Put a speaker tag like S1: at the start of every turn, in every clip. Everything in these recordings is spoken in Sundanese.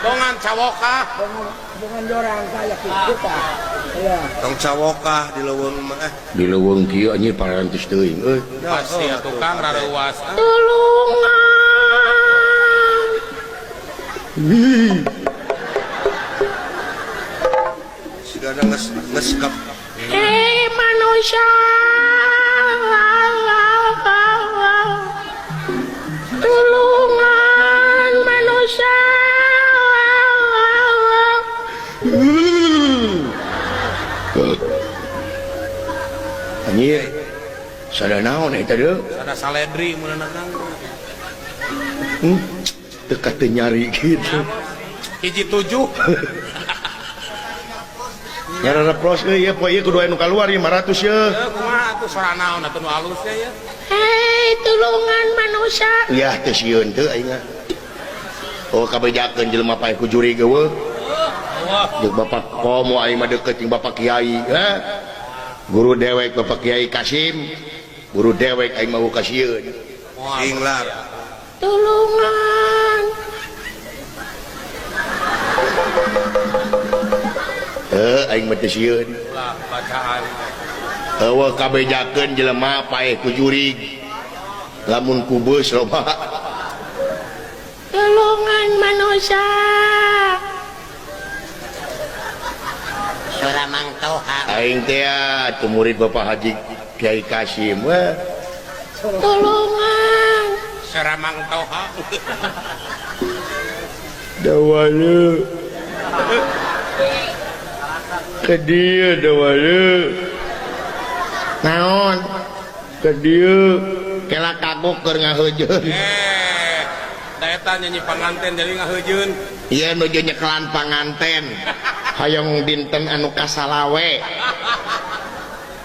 S1: dongan cawokah
S2: dengan orang kayak kita ya
S1: tong cawokah di leuweung mah
S3: di leuweung kieu anjir parantos teuing euy
S1: pasti ya tukang rareuwas
S2: tulungan
S1: sigana ngeskap
S2: manusia tulungan manusia
S3: anjir sada naon eta deuk
S1: ada saledri meunang
S3: dekat teu nyari gitu
S1: hiji 7
S3: nyara pros euy ya poe ieu kudu anu kaluar 500 ya
S1: kumaha atuh sora naon atuh nu alus ya
S2: hei tulungan manusia
S3: ya teu sieun teu aing oh kabejakeun jelema pae ku juri geueuh jeung bapak komo aing mah deukeut jeung bapak kiai guru dewek bapak kiai Kasim guru dewek aing mah kasieun
S1: singlar
S2: tulungan
S3: aing mah teu sieun
S1: lah bacaan
S3: eueuh kabejakeun jelema pae ku juri lamun ku beus loba
S2: tulungan manusia
S4: Surah Mang Toha
S3: aing teh teu murid bapak Haji Kiai Kasim
S2: tulungan
S1: seramang toha
S3: dawalu ke dia dawalu naon ke dia kela kagok keur ngaheujeun
S1: daeta nyanyi panganten jadi ngaheujeun
S3: ieu nuju nyekelan panganten hayong dinten anu kasalawe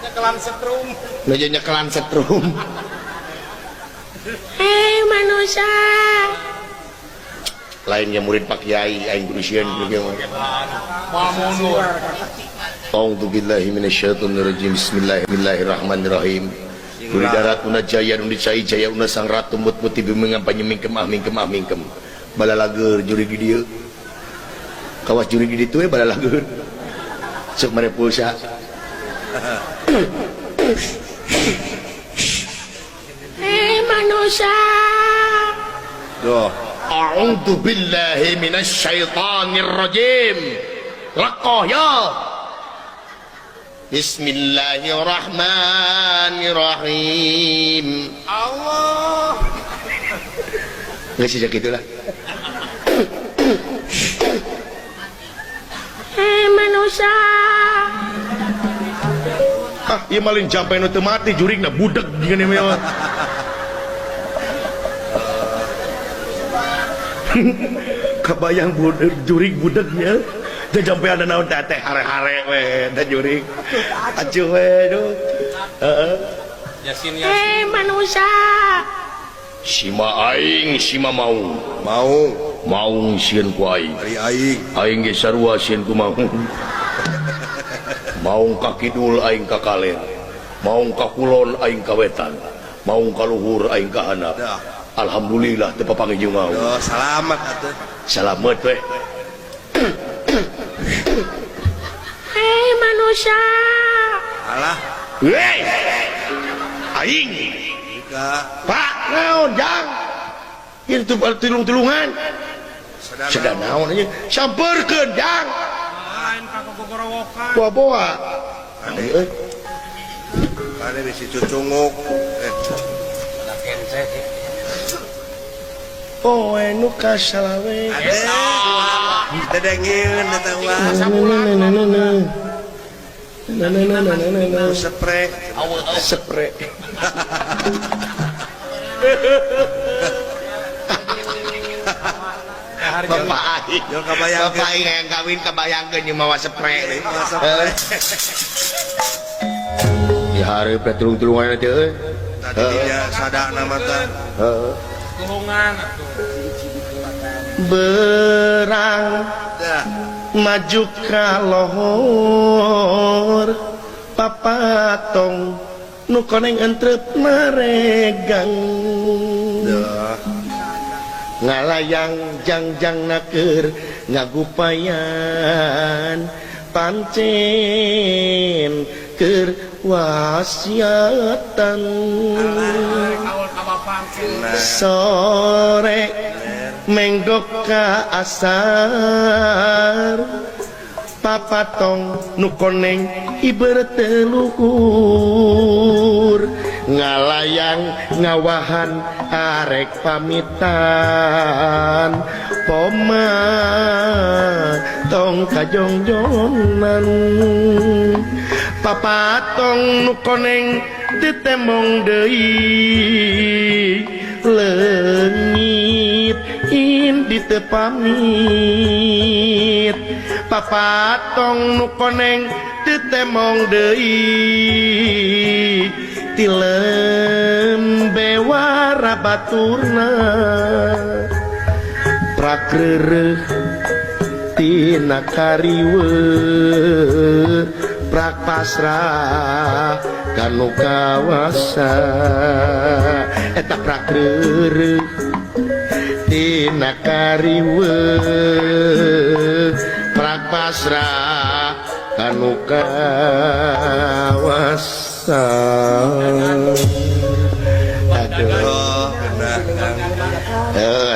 S1: nyekelan setrum
S3: nuju nyekelan setrum
S2: hei manusia
S3: lainnya murid Pak Kiai aing berusian bagaimana
S1: mau mundur
S3: a'udzu billahi minasyaitonir rajim bismillahirrahmanirrahim Duli darat una jaya nu dicai jaya una sang ratu mut muti bimbingan panyemingkem mingkem balalager juri di dieu kawas juri di ditu balalager sok mare pulsa
S2: hei manusia
S3: doh a'udzu billahi minasyaitonir rajim laqah ya Bismillahirrahmanirrahim
S1: Allah
S3: nggak sejak itulah
S2: hei manusia
S3: iya malin jampai nu teu mati jurigna budeg gini mah kebayang budeg jurig budegnya teu jampai ada naon teh hare-hare we da jurig acuh we duh heeh
S1: Yasin
S2: hei manusia
S3: sima aing sima maung sieun ku aing
S1: dari aing
S3: aing ge sarua sieun ku maung maung ka kidul aing ka kaler maung ka kulon aing ka wetan maung ka luhur aing ka handap alhamdulillah teu papanggih jeung maung
S1: selamat atuh
S3: salamet we
S2: hei manusia
S1: alah
S3: wey aing
S1: ika
S3: pak naon jang ieu teu tulung-tulungan sedang naon aja sampeurkeun jang
S1: lain ka gogorowokan
S3: boa-boa euy
S1: ada bisi cucunguk
S4: ada kenseh
S3: oh enu kasalawe
S1: dedengin detawa spray
S3: spray Bapak aing
S1: yo kabayang
S3: Bapak aing yang kawin kebayangkeun jeung mawa spray ya hareup tulung-tulungan teh euy
S1: tadi dia sada nama teh
S3: heeh
S1: tulungan atuh
S3: berang
S1: dah
S3: maju ka lohor papatong nu koneng entrep maregang
S1: dah
S3: ngalayang jangjang nakeur ngagupayan pancen keur wasiatan sore menggok ka asar papatong nukoneng ibarat teluhur ngalayang ngawahan arek pamitan poma tong kajongjonan papatong nukoneng ditemong deui leungit indi teu pamit papatong nukoneng ditemong deui ti lembe wara baturna prakreureuk tina kariweuh prak pasrah kanu kawasa eta prakreureuk tina kariweuh prak pasrah kanu kawasa.
S1: Oh, benar.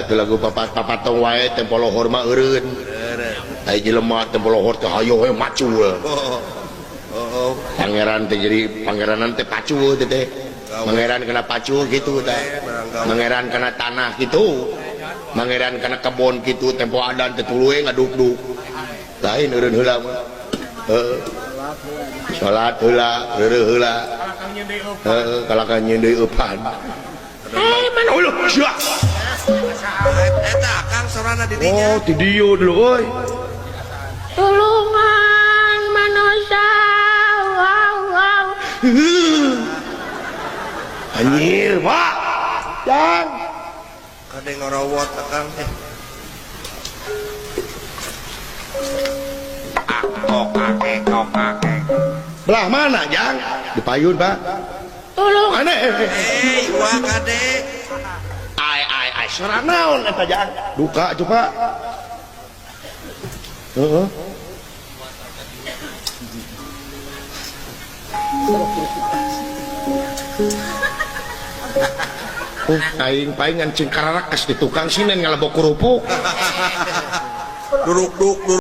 S3: Atuh lagu papatong wae tempo lohor mah eureun. Ai jelema tempo lohor teh hayo we macu.
S1: Oh.
S3: Pangeran teh jadi pangeranan teh pacu teh. Pangeran kena pacu gitu teh. Pangeran kena tanah gitu. Pangeran kena kebon gitu tempo adan teh tuluy ngaduk-duk. Lain eureun heula mah. Salat heula, reureuh heula. Kalakan nyeun deui eupan. Mana uluh? Sia.
S1: Eta Kang sorana di dinya.
S3: Oh, ti dieu dulu euy.
S5: Tulungan manusia, wow.
S3: Anjir, Pak. Jang.
S1: Kade ngorowot Kang teh. Kokake.
S3: Belah mana, Jang? Di payun, Pak.
S5: Tulung.
S3: Aneh.
S1: Wah kade.
S3: Ai, sarana naon eta, Jang? Duka coba. Heeh. Aing paingan cing kararak di tukang sinen ngalebok kerupuk.
S1: Duruk